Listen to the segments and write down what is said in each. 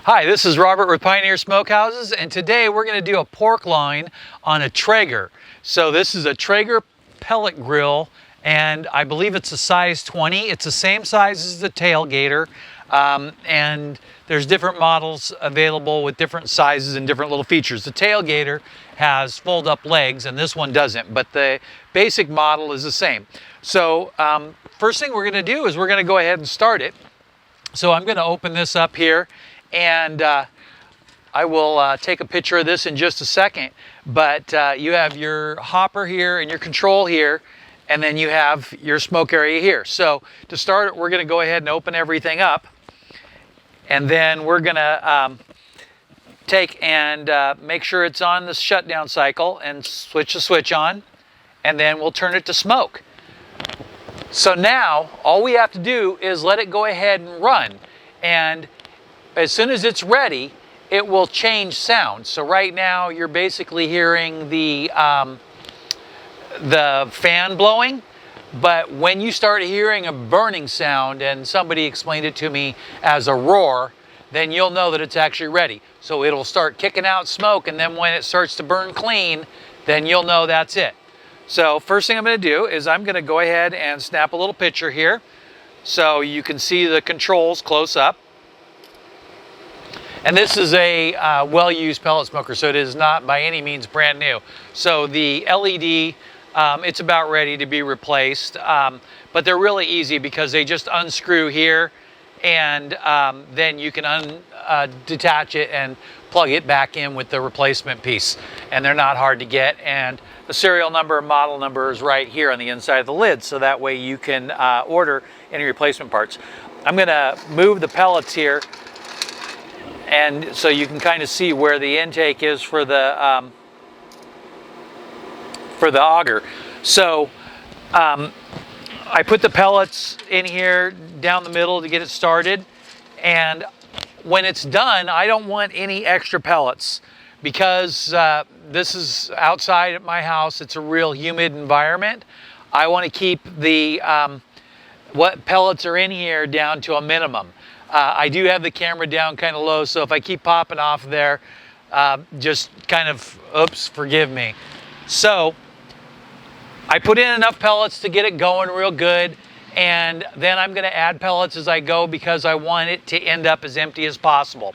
Hi, this is Robert with Pioneer Smokehouses, and today we're going to do a pork loin on a Traeger. So this is a Traeger Pellet Grill, and I believe it's a size 20. It's the same size as the Tailgater, and there's different models available with different sizes and different little features. The Tailgater has fold-up legs, and this one doesn't, but the basic model is the same. So first thing we're going to do is we're going to go ahead and start it. So I'm going to open this up here. And I will take a picture of this in just a second, but you have your hopper here and your control here, and then you have your smoke area here. So to start it, we're going to go ahead and open everything up, and then we're going to take and make sure it's on the shutdown cycle and switch the switch on, and then we'll turn it to smoke. So now all we have to do is let it go ahead and run, and as soon as it's ready, it will change sound. So right now you're basically hearing the fan blowing, but when you start hearing a burning sound, and somebody explained it to me as a roar, then you'll know that it's actually ready. So it'll start kicking out smoke, and then when it starts to burn clean, then you'll know that's it. So first thing I'm going to do is I'm going to go ahead and snap a little picture here so you can see the controls close up. And this is a well-used pellet smoker, so it is not by any means brand new. So the LED, it's about ready to be replaced, but they're really easy because they just unscrew here, and then you can detach it and plug it back in with the replacement piece. And they're not hard to get, and the serial number and model number is right here on the inside of the lid, so that way you can order any replacement parts. I'm going to move the pellets here, and so you can kind of see where the intake is for the auger. So I put the pellets in here down the middle to get it started, and when it's done, I don't want any extra pellets because this is outside at my house. It's a real humid environment. I want to keep the what pellets are in here down to a minimum. I do have the camera down kind of low, so if I keep popping off there, just kind of, oops, forgive me. So I put in enough pellets to get it going real good, and then I'm going to add pellets as I go because I want it to end up as empty as possible.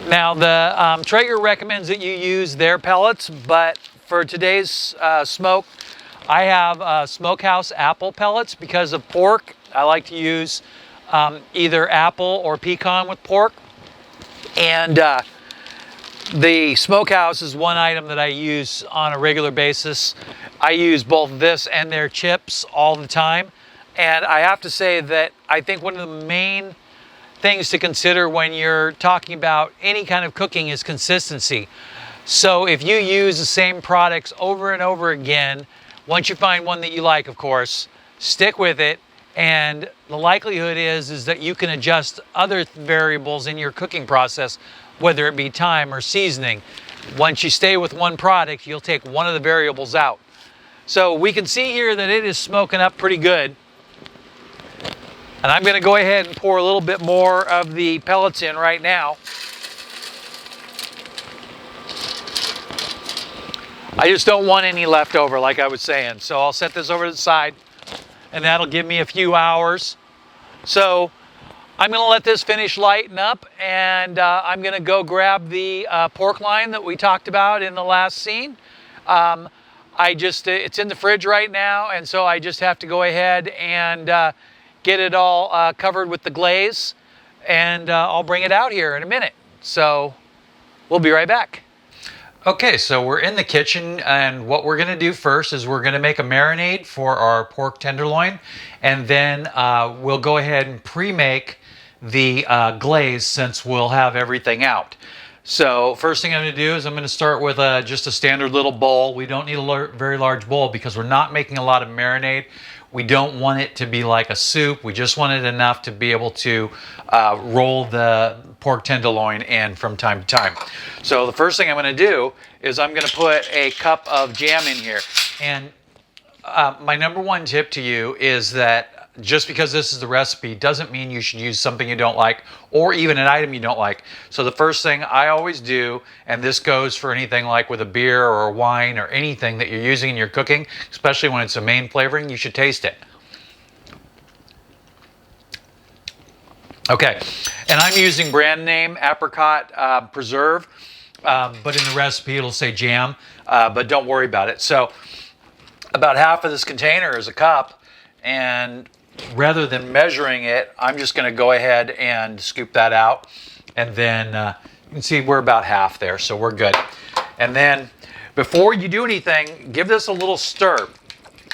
Now the Traeger recommends that you use their pellets, but for today's smoke, I have smokehouse apple pellets because of pork. I like to use either apple or pecan with pork. And the smokehouse is one item that I use on a regular basis. I use both this and their chips all the time. And I have to say that I think one of the main things to consider when you're talking about any kind of cooking is consistency. So if you use the same products over and over again, once you find one that you like, of course, stick with it, and the likelihood is that you can adjust other variables in your cooking process, whether it be time or seasoning. Once you stay with one product, you'll take one of the variables out. So we can see here that it is smoking up pretty good. And I'm going to go ahead and pour a little bit more of the pellets in right now. I just don't want any left over, like I was saying. So I'll set this over to the side, and that'll give me a few hours. So I'm going to let this finish lighten up, and I'm going to go grab the pork loin that we talked about in the last scene. It's in the fridge right now, and so I just have to go ahead and get it all covered with the glaze, and I'll bring it out here in a minute. So we'll be right back. Okay, so we're in the kitchen, and what we're going to do first is we're going to make a marinade for our pork tenderloin, and then we'll go ahead and pre-make the glaze since we'll have everything out. So first thing I'm going to do is I'm going to start with just a standard little bowl. We don't need a very large bowl because we're not making a lot of marinade. We don't want it to be like a soup. We just want it enough to be able to roll the pork tenderloin in from time to time. So the first thing I'm going to do is I'm going to put a cup of jam in here. And my number one tip to you is that just because this is the recipe doesn't mean you should use something you don't like or even an item you don't like. So the first thing I always do, and this goes for anything like with a beer or a wine or anything that you're using in your cooking, especially when it's a main flavoring, you should taste it. Okay, and I'm using brand name apricot preserve, but in the recipe it'll say jam, but don't worry about it. So about half of this container is a cup, and rather than measuring it, I'm just going to go ahead and scoop that out, and then you can see we're about half there, so we're good. And then before you do anything, give this a little stir.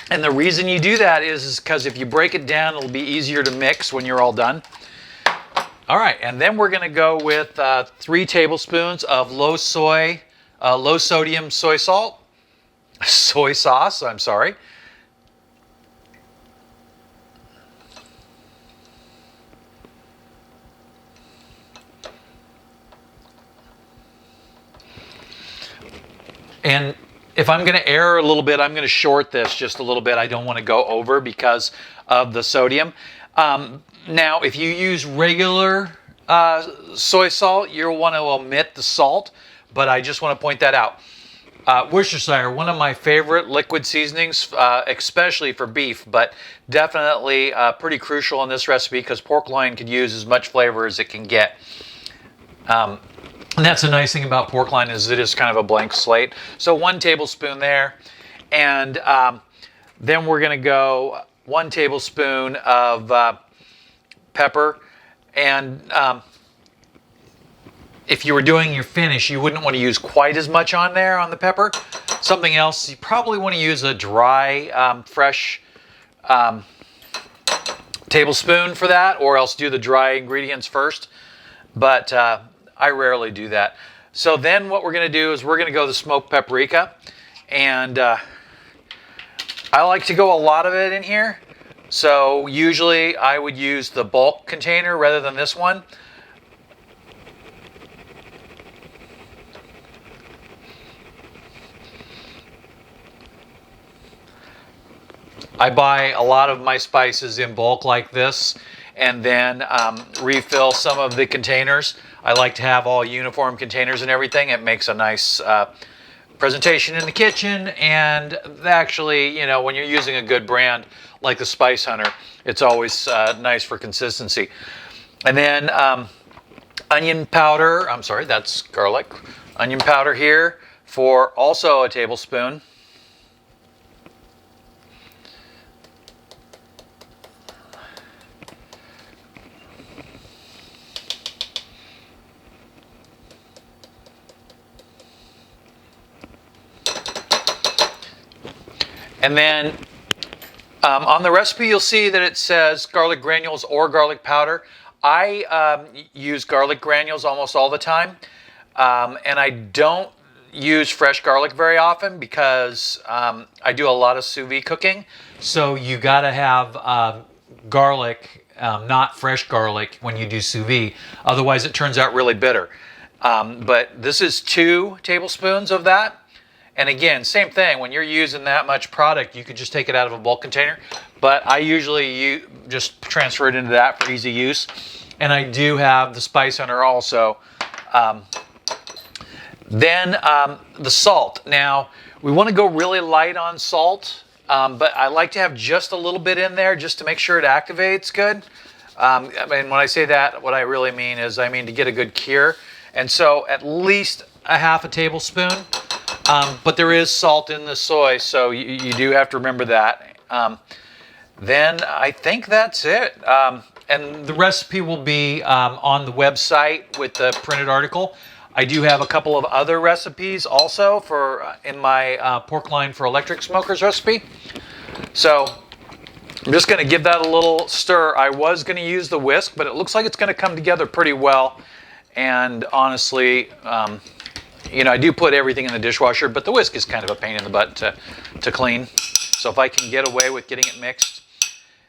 And the reason you do that is because if you break it down, it'll be easier to mix when you're all done. All right, and then we're going to go with 3 tablespoons of low sodium soy sauce, I'm sorry. And if I'm going to err a little bit, I'm going to short this just a little bit. I don't want to go over because of the sodium. Now, if you use regular soy salt, you'll want to omit the salt, but I just want to point that out. Worcestershire, one of my favorite liquid seasonings, especially for beef, but definitely pretty crucial in this recipe because pork loin could use as much flavor as it can get. And that's the nice thing about pork loin is it is kind of a blank slate. So 1 tablespoon there, and then we're going to go 1 tablespoon of pepper. And if you were doing your finish, you wouldn't want to use quite as much on there on the pepper. Something else, you probably want to use a dry, fresh tablespoon for that, or else do the dry ingredients first. But I rarely do that. So then what we're going to do is we're going to go the smoked paprika. And I like to go a lot of it in here. So usually I would use the bulk container rather than this one. I buy a lot of my spices in bulk like this, and then refill some of the containers. I like to have all uniform containers and everything. It makes a nice presentation in the kitchen, and actually, you know, when you're using a good brand like the Spice Hunter, it's always nice for consistency. And then onion powder, I'm sorry, that's garlic. Onion powder here for also a tablespoon. And then on the recipe, you'll see that it says garlic granules or garlic powder. I use garlic granules almost all the time. And I don't use fresh garlic very often because I do a lot of sous vide cooking. So you got to have garlic, not fresh garlic, when you do sous vide. Otherwise, it turns out really bitter. But this is 2 tablespoons of that. And again, same thing, when you're using that much product, you could just take it out of a bulk container. But I usually just transfer it into that for easy use. And I do have the Spice Hunter also. Then the salt. Now, we want to go really light on salt, but I like to have just a little bit in there just to make sure it activates good. I mean, when I say that, what I really mean is to get a good cure. And so at least a half a tablespoon. But there is salt in the soy, so you do have to remember that. Then I think that's it. And the recipe will be on the website with the printed article. I do have a couple of other recipes also in my pork loin for electric smokers recipe. So I'm just going to give that a little stir. I was going to use the whisk, but it looks like it's going to come together pretty well. And honestly, you know, I do put everything in the dishwasher, but the whisk is kind of a pain in the butt to clean. So if I can get away with getting it mixed,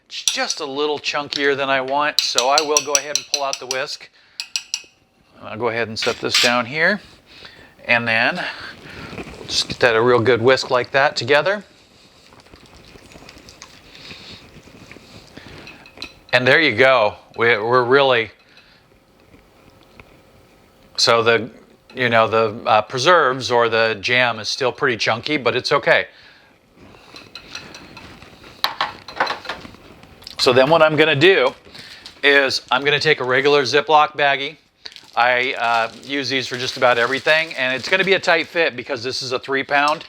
it's just a little chunkier than I want, so I will go ahead and pull out the whisk. I'll go ahead and set this down here, and then just get that a real good whisk like that together. And there you go. We're really, so the, you know, the preserves or the jam is still pretty chunky, but it's okay. So then what I'm going to do is I'm going to take a regular Ziploc baggie. I use these for just about everything, and it's going to be a tight fit because this is a 3-pound,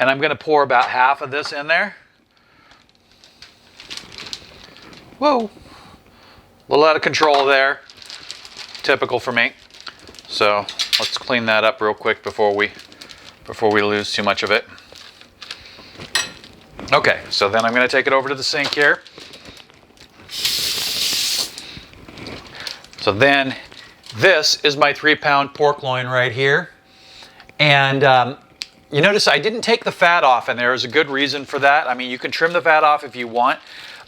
and I'm going to pour about half of this in there. Whoa, a little out of control there, typical for me. So let's clean that up real quick before we lose too much of it. Okay, so then I'm going to take it over to the sink here. So then this is my 3-pound pork loin right here. And you notice I didn't take the fat off, and there is a good reason for that. I mean, you can trim the fat off if you want,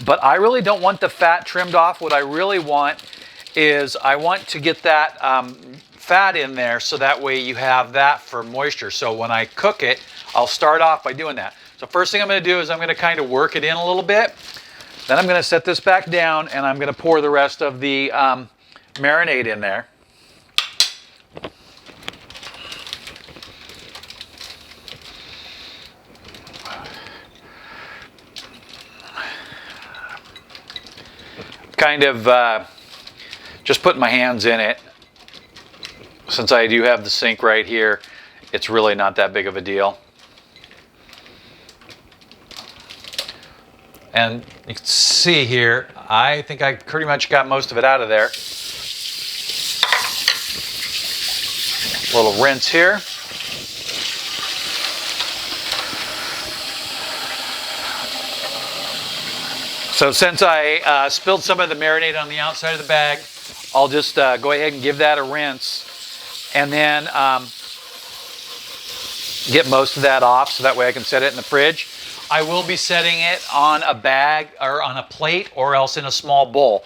but I really don't want the fat trimmed off. What I really want is I want to get that fat in there so that way you have that for moisture. So when I cook it, I'll start off by doing that. So first thing I'm going to do is I'm going to kind of work it in a little bit. Then I'm going to set this back down, and I'm going to pour the rest of the marinade in there. Kind of just putting my hands in it. Since I do have the sink right here, it's really not that big of a deal. And you can see here, I think I pretty much got most of it out of there. A little rinse here. So since I spilled some of the marinade on the outside of the bag, I'll just go ahead and give that a rinse, and then get most of that off so that way I can set it in the fridge. I will be setting it on a bag or on a plate or else in a small bowl.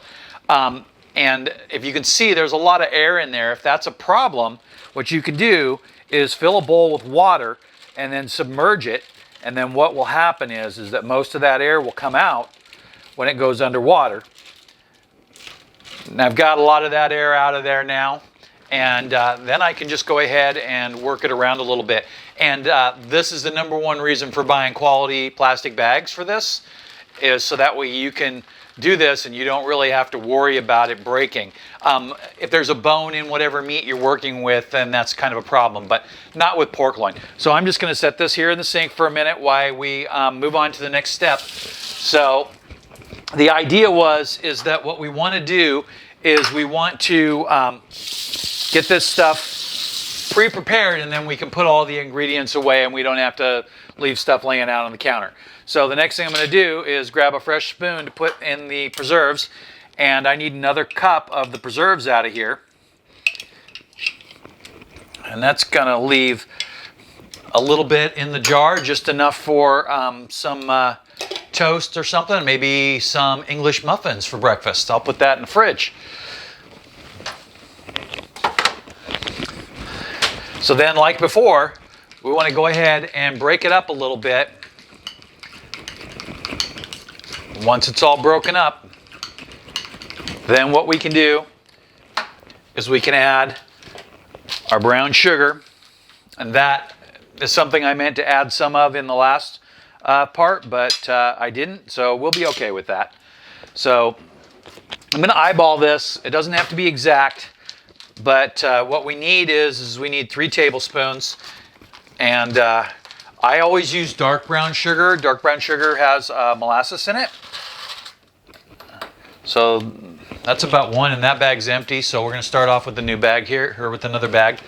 And if you can see, there's a lot of air in there. If that's a problem, what you can do is fill a bowl with water and then submerge it. And then what will happen is that most of that air will come out when it goes underwater. And I've got a lot of that air out of there now. And then I can just go ahead and work it around a little bit. And this is the #1 reason for buying quality plastic bags for this, is so that way you can do this and you don't really have to worry about it breaking. If there's a bone in whatever meat you're working with, then that's kind of a problem, but not with pork loin. So I'm just going to set this here in the sink for a minute while we move on to the next step. So the idea is that what we want to do is we want to get this stuff pre-prepared, and then we can put all the ingredients away and we don't have to leave stuff laying out on the counter. So the next thing I'm going to do is grab a fresh spoon to put in the preserves, and I need another cup of the preserves out of here. And that's going to leave a little bit in the jar, just enough for some toast or something, maybe some English muffins for breakfast. I'll put that in the fridge. So then, like before, we want to go ahead and break it up a little bit. Once it's all broken up, then what we can do is we can add our brown sugar, and that is something I meant to add some of in the last part, but I didn't, so we'll be okay with that. So I'm going to eyeball this. It doesn't have to be exact, but what we need is we need 3 tablespoons, and I always use dark brown sugar. Dark brown sugar has molasses in it. So that's about 1, and that bag's empty, so we're going to start off with the new bag here, or with another bag.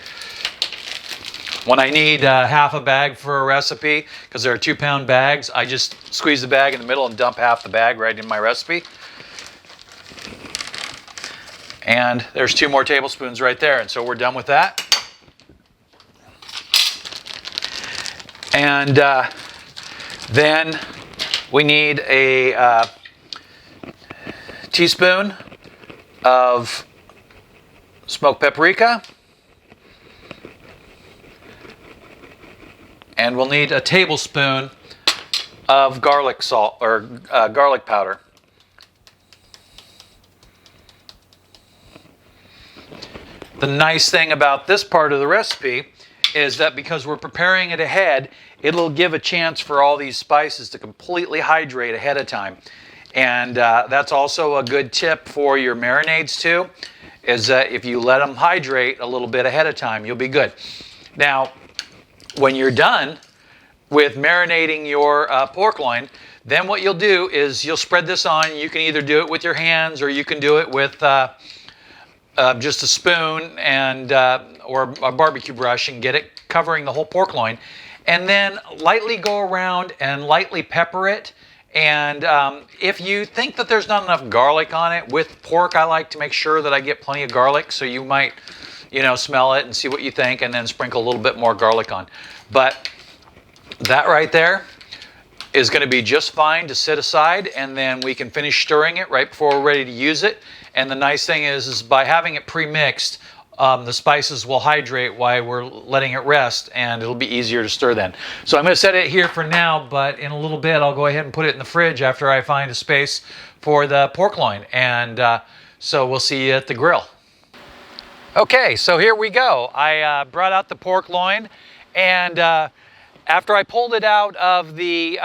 When I need half a bag for a recipe, because there are 2-pound bags, I just squeeze the bag in the middle and dump half the bag right in my recipe. And there's 2 more tablespoons right there, and so we're done with that. And then we need a teaspoon of smoked paprika. And we'll need a tablespoon of garlic salt, or garlic powder. The nice thing about this part of the recipe is that because we're preparing it ahead, it'll give a chance for all these spices to completely hydrate ahead of time. And that's also a good tip for your marinades too, is that if you let them hydrate a little bit ahead of time, you'll be good. Now, when you're done with marinating your pork loin, then what you'll do is you'll spread this on. You can either do it with your hands or you can do it with just a spoon and or a barbecue brush and get it covering the whole pork loin. And then lightly go around and lightly pepper it. And if you think that there's not enough garlic on it, with pork I like to make sure that I get plenty of garlic, so you might, smell it and see what you think and then sprinkle a little bit more garlic on. But that right there is going to be just fine to sit aside, and then we can finish stirring it right before we're ready to use it. And the nice thing is by having it pre-mixed, the spices will hydrate while we're letting it rest, and it'll be easier to stir then. So I'm going to set it here for now, but in a little bit I'll go ahead and put it in the fridge after I find a space for the pork loin. And so we'll see you at the grill. Okay, so here we go. I brought out the pork loin, and after I pulled it out of the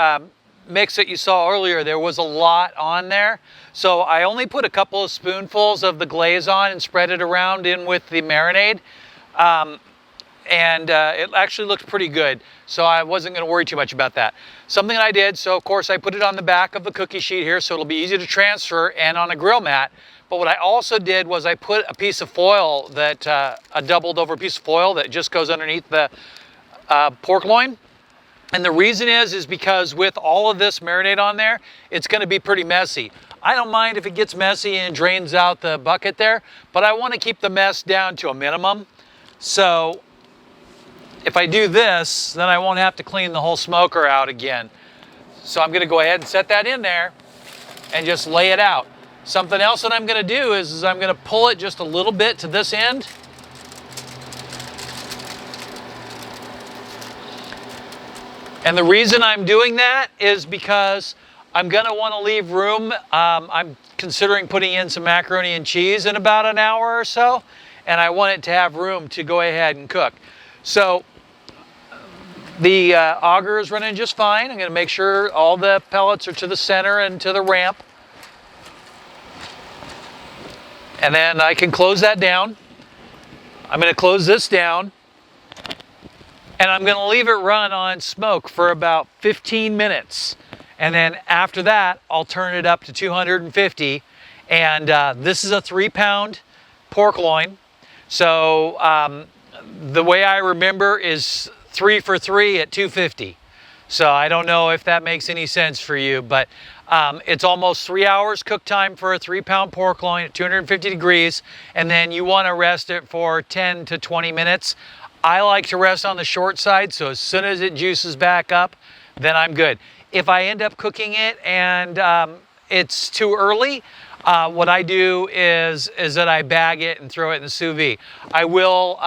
mix that you saw earlier, there was a lot on there. So I only put a couple of spoonfuls of the glaze on and spread it around in with the marinade. And it actually looked pretty good. So I wasn't going to worry too much about that. Something I did, so of course I put it on the back of the cookie sheet here so it'll be easy to transfer, and on a grill mat. But what I also did was I put a piece of foil that, a doubled over piece of foil that just goes underneath the pork loin. And the reason is because with all of this marinade on there, it's going to be pretty messy. I don't mind if it gets messy and drains out the bucket there, but I want to keep the mess down to a minimum. So if I do this, then I won't have to clean the whole smoker out again. So I'm going to go ahead and set that in there and just lay it out. Something else that I'm going to do is I'm going to pull it just a little bit to this end. And the reason I'm doing that is because I'm going to want to leave room. I'm considering putting in some macaroni and cheese in about an hour or so, and I want it to have room to go ahead and cook. So the auger is running just fine. I'm going to make sure all the pellets are to the center and to the ramp. And then I can close that down. I'm going to close this down. And I'm going to leave it run on smoke for about 15 minutes. And then after that, I'll turn it up to 250. And this is a 3-pound pork loin. So the way I remember is 3 for 3 at 250. So I don't know if that makes any sense for you, but it's almost 3 hours cook time for a 3-pound pork loin at 250 degrees. And then you want to rest it for 10 to 20 minutes. I like to rest on the short side, so as soon as it juices back up, then I'm good. If I end up cooking it and it's too early, what I do is that I bag it and throw it in the sous vide. I will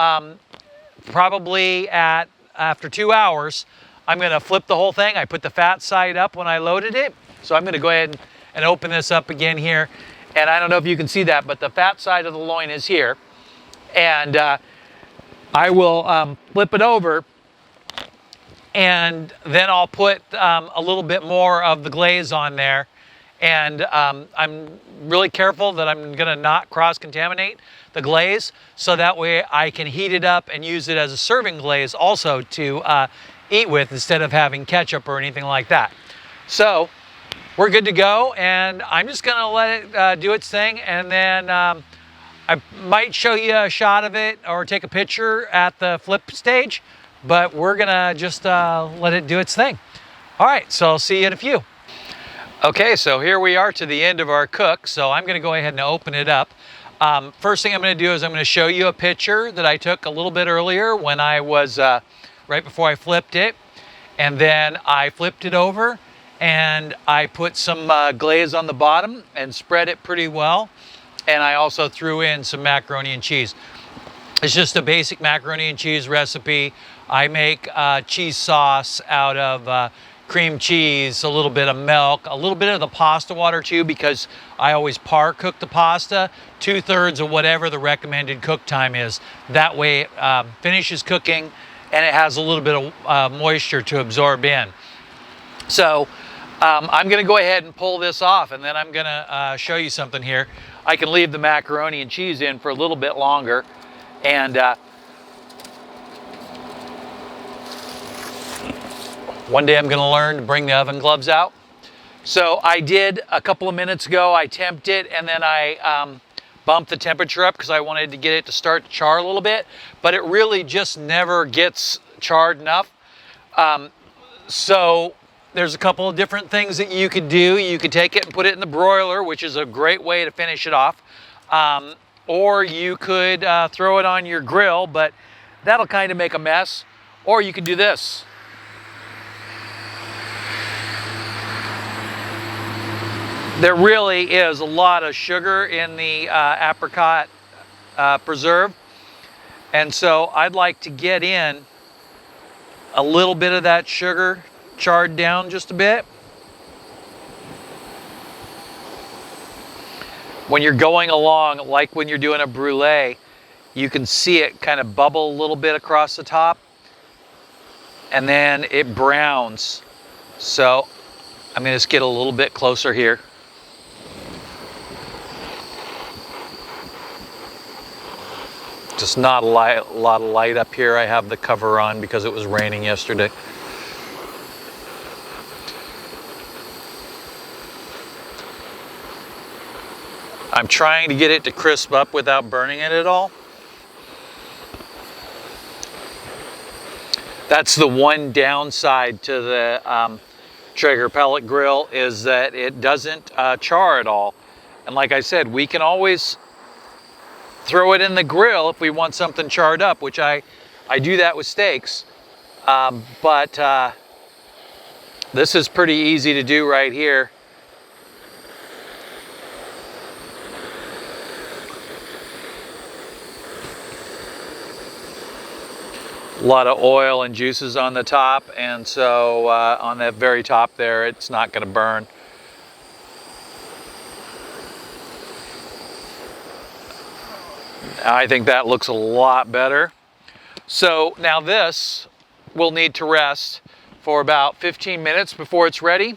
probably after 2 hours, I'm going to flip the whole thing. I put the fat side up when I loaded it, so I'm going to go ahead and open this up again here. And I don't know if you can see that, but the fat side of the loin is here. And I will flip it over, and then I'll put a little bit more of the glaze on there. And I'm really careful that I'm going to not cross-contaminate the glaze, so that way I can heat it up and use it as a serving glaze also to eat with instead of having ketchup or anything like that. So we're good to go, and I'm just going to let it do its thing, and then I might show you a shot of it or take a picture at the flip stage, but we're gonna just let it do its thing. All right, so I'll see you in a few. Okay, so here we are to the end of our cook, so I'm gonna go ahead and open it up. First thing I'm gonna do is I'm gonna show you a picture that I took a little bit earlier when I was, right before I flipped it. And then I flipped it over and I put some glaze on the bottom and spread it pretty well. And I also threw in some macaroni and cheese. It's just a basic macaroni and cheese recipe. I make cheese sauce out of cream cheese, a little bit of milk, a little bit of the pasta water too, because I always par cook the pasta, 2/3 of whatever the recommended cook time is. That way it finishes cooking and it has a little bit of moisture to absorb in. So I'm gonna go ahead and pull this off, and then I'm gonna show you something here. I can leave the macaroni and cheese in for a little bit longer, and one day I'm gonna learn to bring the oven gloves out. So I did a couple of minutes ago, I temped it, and then I bumped the temperature up because I wanted to get it to start to char a little bit, but it really just never gets charred enough. So there's a couple of different things that you could do. You could take it and put it in the broiler, which is a great way to finish it off. Or you could throw it on your grill, but that'll kind of make a mess. Or you could do this. There really is a lot of sugar in the apricot preserve, and so I'd like to get in a little bit of that sugar charred down just a bit. When you're going along, like when you're doing a brulee, you can see it kind of bubble a little bit across the top, and then it browns. So I'm going to just get a little bit closer here. Just not a lot of light up here. I have the cover on because it was raining yesterday. I'm trying to get it to crisp up without burning it at all. That's the one downside to the Traeger Pellet Grill, is that it doesn't char at all. And like I said, we can always throw it in the grill if we want something charred up, which I do that with steaks. But this is pretty easy to do right here. A lot of oil and juices on the top, and so on that very top there, it's not going to burn. I think that looks a lot better. So now this will need to rest for about 15 minutes before it's ready.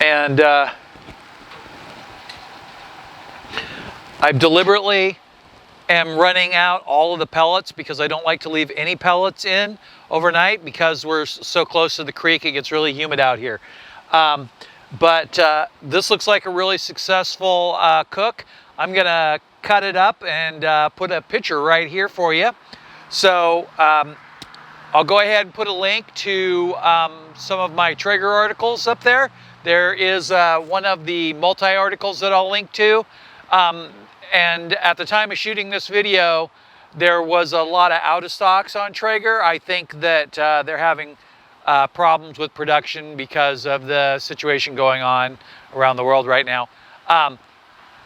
And I've deliberately am running out all of the pellets because I don't like to leave any pellets in overnight, because we're so close to the creek, it gets really humid out here. But this looks like a really successful cook. I'm gonna cut it up and put a picture right here for you. So I'll go ahead and put a link to some of my Traeger articles up there. There is one of the multi-articles that I'll link to. And at the time of shooting this video, there was a lot of out of stocks on Traeger. I think that they're having problems with production because of the situation going on around the world right now.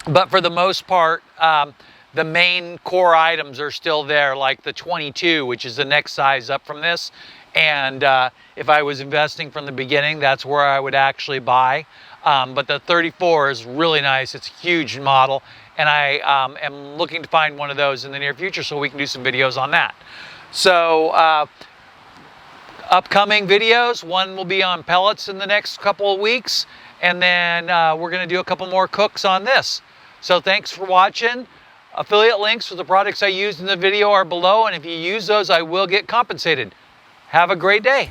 But for the most part, the main core items are still there, like the 22, which is the next size up from this. And if I was investing from the beginning, that's where I would actually buy. But the 34 is really nice. It's a huge model, and I am looking to find one of those in the near future so we can do some videos on that. So upcoming videos, one will be on pellets in the next couple of weeks, and then we're going to do a couple more cooks on this. So thanks for watching. Affiliate links for the products I used in the video are below, and if you use those, I will get compensated. Have a great day.